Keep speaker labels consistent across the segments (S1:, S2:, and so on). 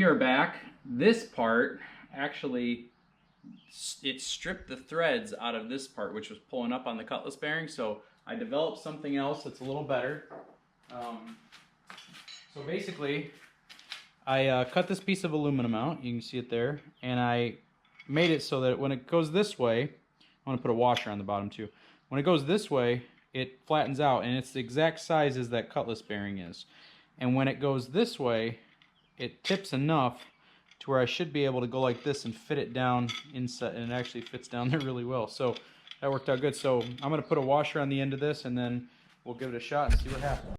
S1: are back. This part actually, it stripped the threads out of this part, which was pulling up on the cutlass bearing. So I developed something else that's a little better. So basically, I cut this piece of aluminum out. You can see it there, and I made it so that when it goes this way, I want to put a washer on the bottom too. When it goes this way, it flattens out, and it's the exact size as that cutlass bearing is. And when it goes this way, it tips enough to where I should be able to go like this and fit it down inside, and it actually fits down there really well. So that worked out good. So I'm going to put a washer on the end of this, and then we'll give it a shot and see what happens.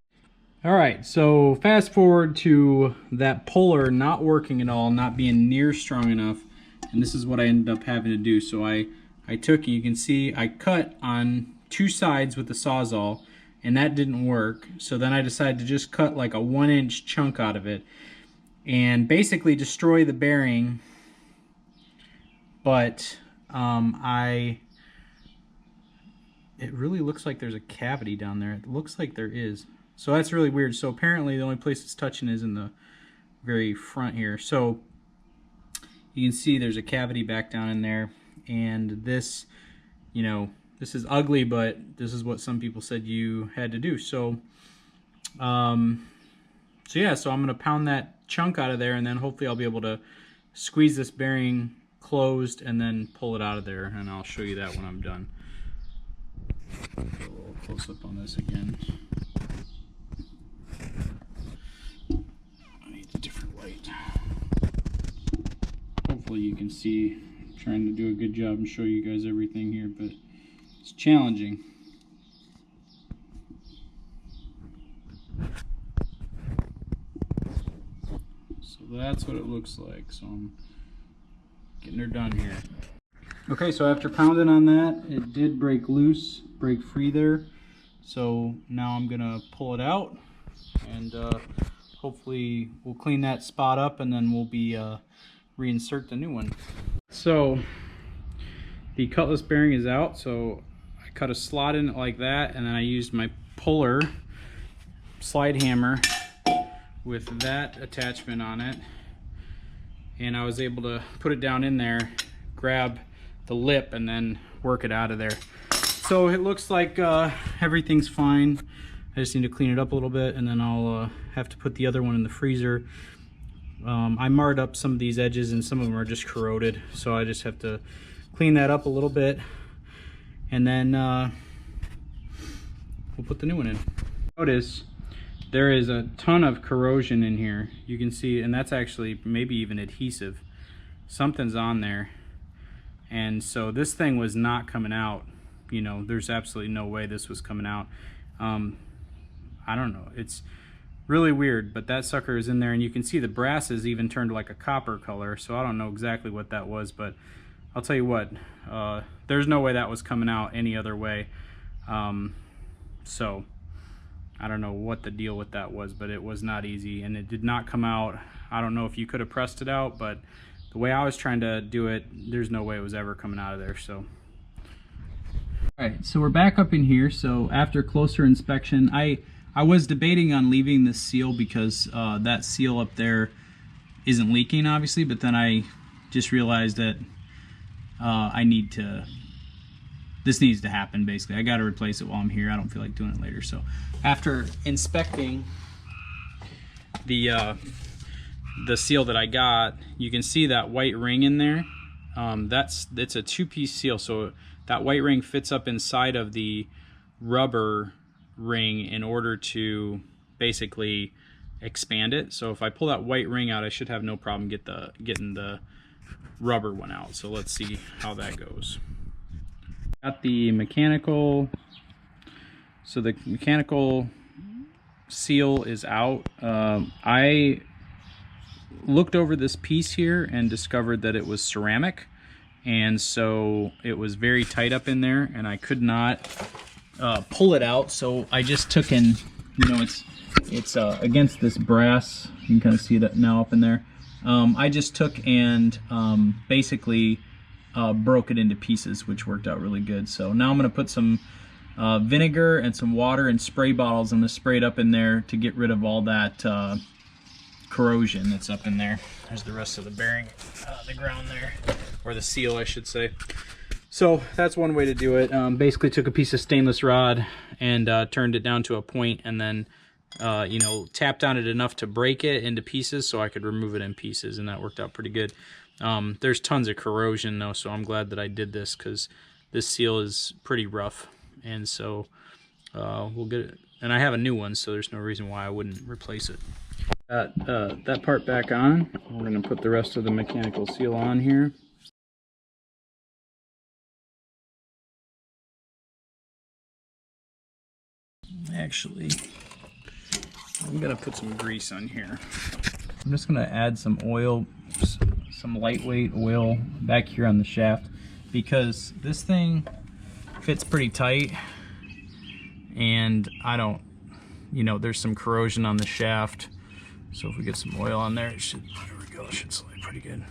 S1: All right, so fast forward to that puller not working at all, not being near strong enough, and this is what I ended up having to do. So I took, you can see, I cut on 2 sides with the Sawzall, and that didn't work. So then I decided to just cut like a 1-inch chunk out of it and basically destroy the bearing. But it really looks like there's a cavity down there. It looks like there is. So that's really weird. So apparently the only place it's touching is in the very front here. So you can see there's a cavity back down in there. And this, you know, this is ugly, but this is what some people said you had to do. So, yeah, so I'm gonna pound that chunk out of there, and then hopefully I'll be able to squeeze this bearing closed and then pull it out of there, and I'll show you that when I'm done. A little close up on this again. I need a different light. Hopefully you can see. I'm trying to do a good job and show you guys everything here, but it's challenging. So that's what it looks like. So I'm getting her done here. Okay, so after pounding on that, it did break loose, break free there. So now I'm gonna pull it out, and hopefully we'll clean that spot up, and then we'll be reinsert the new one. So the cutlass bearing is out, so I cut a slot in it like that, and then I used my puller slide hammer with that attachment on it, and I was able to put it down in there, grab the lip, and then work it out of there. So it looks like everything's fine. I just need to clean it up a little bit, and then I'll have to put the other one in the freezer. I marred up some of these edges, and some of them are just corroded, so I just have to clean that up a little bit, and then we'll put the new one in. Notice there is a ton of corrosion in here. You can see, and that's actually maybe even adhesive. Something's on there, and so this thing was not coming out. You know, there's absolutely no way this was coming out. I don't know, it's really weird, but that sucker is in there, and you can see the brass is even turned like a copper color, so I don't know exactly what that was, but I'll tell you what, there's no way that was coming out any other way. So I don't know what the deal with that was, but it was not easy, and it did not come out. I don't know if you could have pressed it out, but the way I was trying to do it, there's no way it was ever coming out of there. So alright, so we're back up in here. So after closer inspection, I was debating on leaving this seal because that seal up there isn't leaking, obviously, but then I just realized that this needs to happen, basically. I got to replace it while I'm here. I don't feel like doing it later. So after inspecting the seal that I got, you can see that white ring in there. It's a 2-piece seal, so that white ring fits up inside of the rubber ring in order to basically expand it. So if I pull that white ring out, I should have no problem getting the rubber one out. So let's see how that goes. Got the mechanical, so the mechanical seal is out. I looked over this piece here and discovered that it was ceramic, and so it was very tight up in there, and I could not pull it out. So I just took in, you know, it's against this brass. You can kind of see that now up in there. I just took and basically broke it into pieces, which worked out really good. So now I'm going to put some vinegar and some water and spray bottles. I'm going to spray it up in there to get rid of all that corrosion that's up in there. There's the rest of the bearing, the ground there, or the seal I should say. So that's one way to do it. Basically took a piece of stainless rod and turned it down to a point, and then you know, tapped on it enough to break it into pieces so I could remove it in pieces, and that worked out pretty good. There's tons of corrosion though, so I'm glad that I did this because this seal is pretty rough, and so we'll get it. And I have a new one, so there's no reason why I wouldn't replace it. That part back on. We're going to put the rest of the mechanical seal on here. Actually, I'm going to put some grease on here. I'm just going to add some oil, some lightweight oil back here on the shaft, because this thing fits pretty tight, and I don't, you know, there's some corrosion on the shaft. So if we get some oil on there, it should, there we go, it should slide pretty good.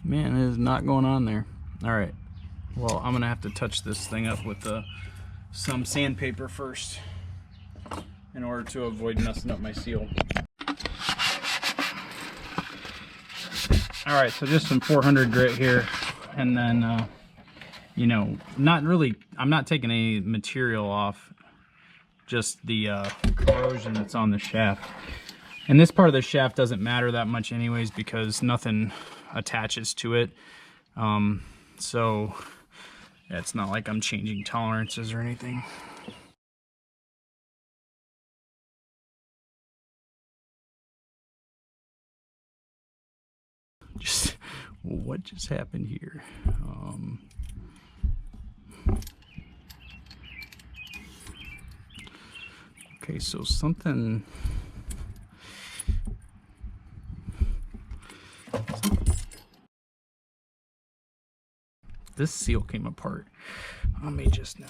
S1: Man, it is not going on there. All right, well, I'm gonna have to touch this thing up with some sandpaper first in order to avoid messing up my seal. All right, so just some 400 grit here, and then you know, not really, I'm not taking any material off, just the corrosion that's on the shaft. And this part of the shaft doesn't matter that much anyways, because nothing attaches to it. So it's not like I'm changing tolerances or anything. Just, what just happened here? Okay, so something, this seal came apart on me just now.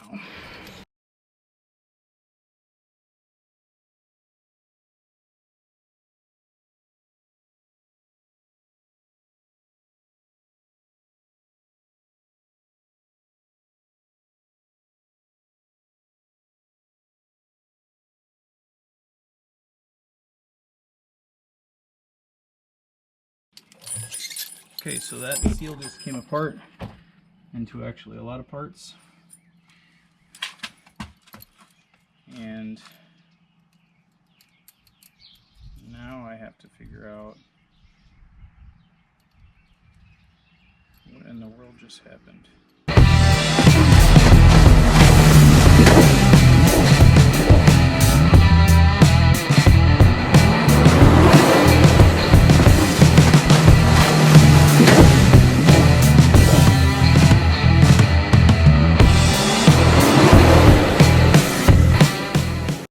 S1: Okay, so that seal just came apart into actually a lot of parts. And now I have to figure out what in the world just happened.